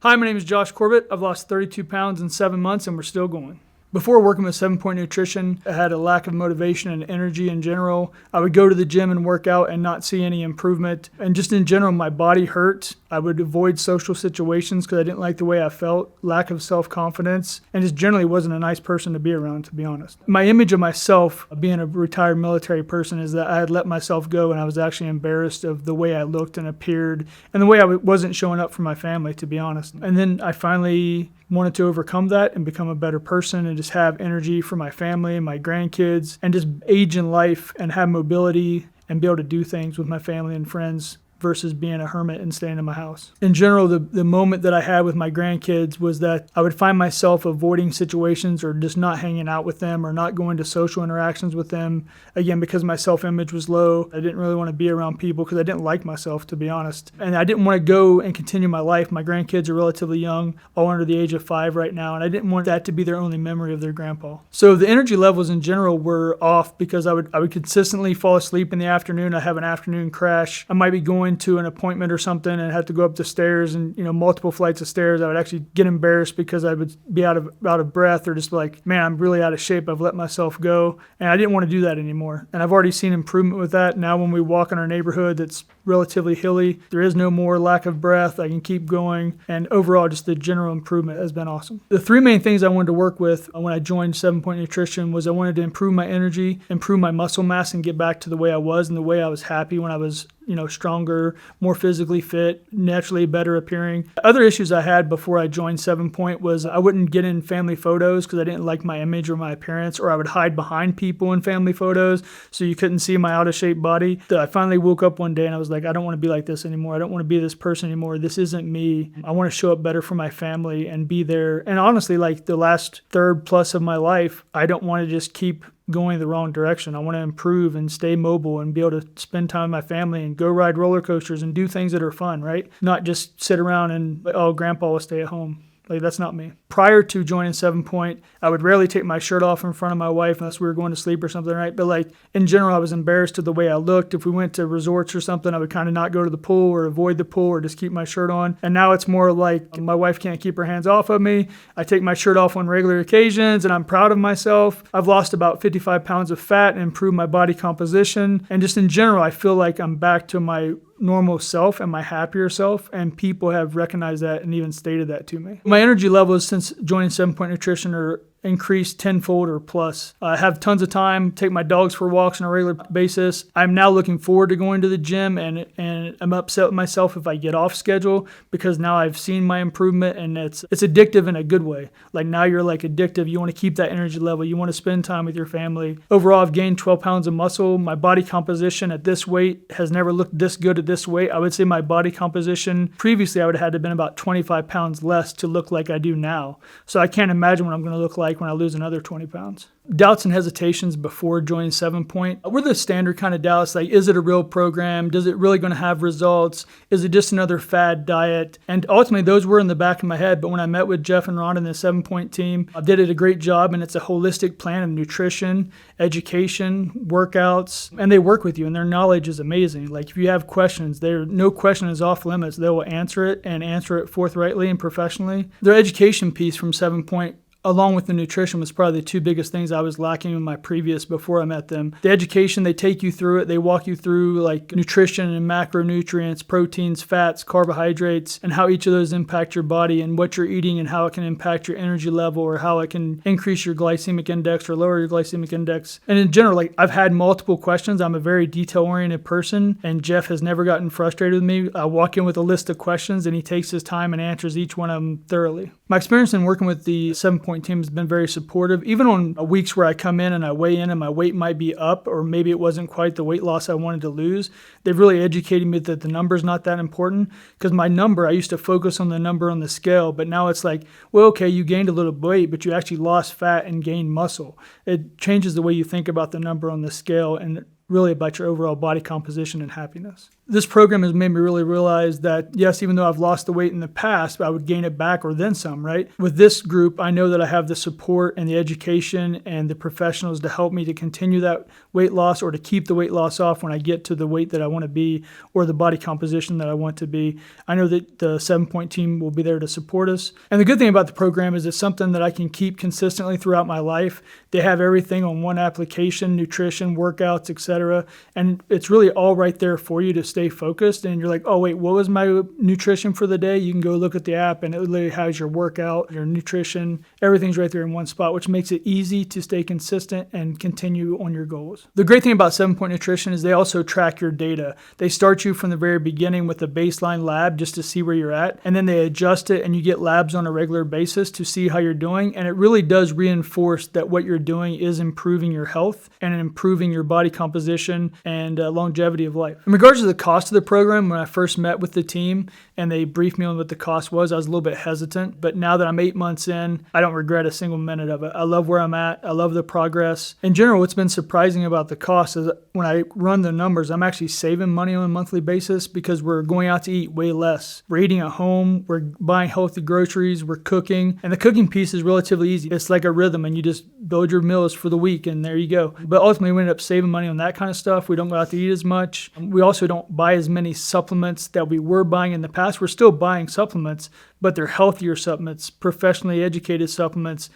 Hi, my name is Josh Corbett. I've lost 32 pounds in 7 months and we're still going. Before working with 7 Point Nutrition, I had a lack of motivation and energy in general. I would go to the gym and work out and not see any improvement. And just in general, my body hurt. I would avoid social situations because I didn't like the way I felt, lack of self-confidence, and just generally wasn't a nice person to be around, to be honest. My image of myself, being a retired military person, is that I had let myself go and I was actually embarrassed of the way I looked and appeared and the way I wasn't showing up for my family, to be honest. And then I finally wanted to overcome that and become a better person and just have energy for my family and my grandkids and just age in life and have mobility and be able to do things with my family and friends versus being a hermit and staying in my house. In general, the moment that I had with my grandkids was that I would find myself avoiding situations or just not hanging out with them or not going to social interactions with them. Again, because my self-image was low, I didn't really want to be around people because I didn't like myself, to be honest. And I didn't want to go and continue my life. My grandkids are relatively young, all under the age of 5 right now, and I didn't want that to be their only memory of their grandpa. So the energy levels in general were off because I would consistently fall asleep in the afternoon. I have an afternoon crash. I might be going to an appointment or something and had to go up the stairs and multiple flights of stairs. I would actually get embarrassed because I would be out of breath or just like, man, I'm really out of shape. I've let myself go, and I didn't want to do that anymore. And I've already seen improvement with that. Now when we walk in our neighborhood that's relatively hilly, there is no more lack of breath. I can keep going, and overall just the general improvement has been awesome. The 3 main things I wanted to work with when I joined 7 Point Nutrition was I wanted to improve my energy, improve my muscle mass, and get back to the way I was and the way I was happy when I was stronger, more physically fit, naturally better appearing. Other issues I had before I joined 7 Point was I wouldn't get in family photos because I didn't like my image or my appearance, or I would hide behind people in family photos so you couldn't see my out of shape body. I finally woke up one day and I was like, I don't want to be like this anymore. I don't want to be this person anymore. This isn't me. I want to show up better for my family and be there. And honestly, like the last third plus of my life, I don't want to just keep going the wrong direction. I want to improve and stay mobile and be able to spend time with my family and go ride roller coasters and do things that are fun, right? Not just sit around and, oh, grandpa will stay at home. Like, that's not me. Prior to joining 7 Point, I would rarely take my shirt off in front of my wife unless we were going to sleep or something, right? But like in general, I was embarrassed of the way I looked. If we went to resorts or something, I would kind of not go to the pool or avoid the pool or just keep my shirt on. And now it's more like my wife can't keep her hands off of me. I take my shirt off on regular occasions and I'm proud of myself. I've lost about 55 pounds of fat and improved my body composition. And just in general, I feel like I'm back to my normal self and my happier self, and people have recognized that and even stated that to me. My energy levels since joining 7 Point Nutrition are increased tenfold or plus. I have tons of time, take my dogs for walks on a regular basis. I'm now looking forward to going to the gym, and I'm upset with myself if I get off schedule because now I've seen my improvement, and it's addictive in a good way. Like now you're like addictive. You want to keep that energy level. You want to spend time with your family. Overall, I've gained 12 pounds of muscle. My body composition at this weight has never looked this good at this weight. I would say my body composition previously I would have had to have been about 25 pounds less to look like I do now. So I can't imagine what I'm going to look like when I lose another 20 pounds. Doubts and hesitations before joining 7 Point were the standard kind of doubts, like, is it a real program? Does it really going to have results? Is it just another fad diet? And ultimately, those were in the back of my head. But when I met with Jeff and Ron and the 7 Point team, I did a great job, and it's a holistic plan of nutrition, education, workouts, and they work with you, and their knowledge is amazing. Like, if you have questions, no question is off limits. They will answer it and answer it forthrightly and professionally. Their education piece from 7 Point, along with the nutrition, was probably the 2 biggest things I was lacking in my previous before I met them. The education, they take you through it. They walk you through like nutrition and macronutrients, proteins, fats, carbohydrates, and how each of those impact your body and what you're eating and how it can impact your energy level or how it can increase your glycemic index or lower your glycemic index. And in general, like I've had multiple questions. I'm a very detail-oriented person, and Jeff has never gotten frustrated with me. I walk in with a list of questions, and he takes his time and answers each one of them thoroughly. My experience in working with the 7 Point team has been very supportive. Even on weeks where I come in and I weigh in and my weight might be up, or maybe it wasn't quite the weight loss I wanted to lose, they've really educated me that the number's not that important. Because my number, I used to focus on the number on the scale, but now it's like, well, okay, you gained a little weight, but you actually lost fat and gained muscle. It changes the way you think about the number on the scale and really about your overall body composition and happiness. This program has made me really realize that, yes, even though I've lost the weight in the past, I would gain it back or then some, right? With this group, I know that I have the support and the education and the professionals to help me to continue that weight loss or to keep the weight loss off when I get to the weight that I want to be or the body composition that I want to be. I know that the 7-Point team will be there to support us. And the good thing about the program is it's something that I can keep consistently throughout my life. They have everything on one application, nutrition, workouts, etc. And it's really all right there for you to stay focused. And you're like, oh, wait, what was my nutrition for the day? You can go look at the app and it literally has your workout, your nutrition, everything's right there in one spot, which makes it easy to stay consistent and continue on your goals. The great thing about 7-Point Nutrition is they also track your data. They start you from the very beginning with a baseline lab just to see where you're at, and then they adjust it and you get labs on a regular basis to see how you're doing. And it really does reinforce that what you're doing is improving your health and improving your body composition and longevity of life. In regards to the cost of the program, when I first met with the team and they briefed me on what the cost was, I was a little bit hesitant. But now that I'm 8 months in, I don't regret a single minute of it. I love where I'm at. I love the progress. In general, what's been surprising about the cost is when I run the numbers, I'm actually saving money on a monthly basis because we're going out to eat way less. We're eating at home. We're buying healthy groceries. We're cooking. And the cooking piece is relatively easy. It's like a rhythm and you just build your meals for the week and there you go. But ultimately, we end up saving money on that kind of stuff. We don't go out to eat as much. We also don't buy as many supplements that we were buying in the past. We're still buying supplements, but they're healthier supplements, professionally educated supplements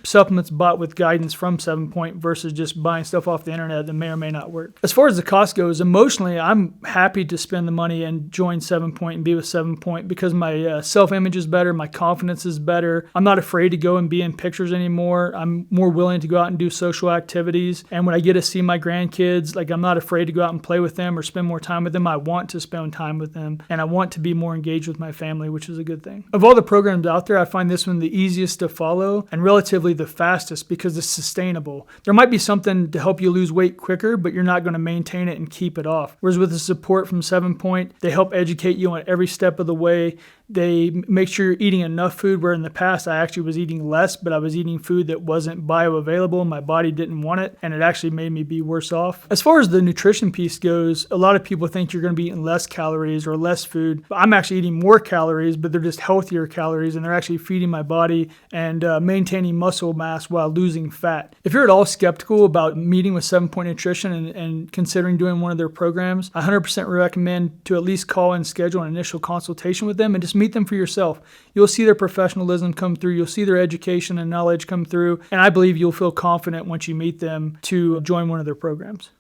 bought with guidance from 7-Point versus just buying stuff off the internet that may or may not work. As far as the cost goes, emotionally, I'm happy to spend the money and join 7-Point and be with 7-Point because my self-image is better, my confidence is better. I'm not afraid to go and be in pictures anymore. I'm more willing to go out and do social activities. And when I get to see my grandkids, like I'm not afraid to go out and play with them or spend more time with them. I want to spend time with them and I want to be more engaged with my family, which is a good thing. Of all the programs out there, I find this one the easiest to follow and relatively the fastest because it's sustainable. There might be something to help you lose weight quicker, but you're not going to maintain it and keep it off. Whereas with the support from 7-Point, they help educate you on every step of the way. They make sure you're eating enough food, where in the past I actually was eating less, but I was eating food that wasn't bioavailable. My body didn't want it, and it actually made me be worse off. As far as the nutrition piece goes, a lot of people think you're going to be eating less calories or less food. I'm actually eating more calories, but they're just healthier calories, and they're actually feeding my body and maintaining muscle mass while losing fat. If you're at all skeptical about meeting with 7-Point Nutrition and considering doing one of their programs, I 100% recommend to at least call and schedule an initial consultation with them and just meet them for yourself. You'll see their professionalism come through. You'll see their education and knowledge come through. And I believe you'll feel confident once you meet them to join one of their programs.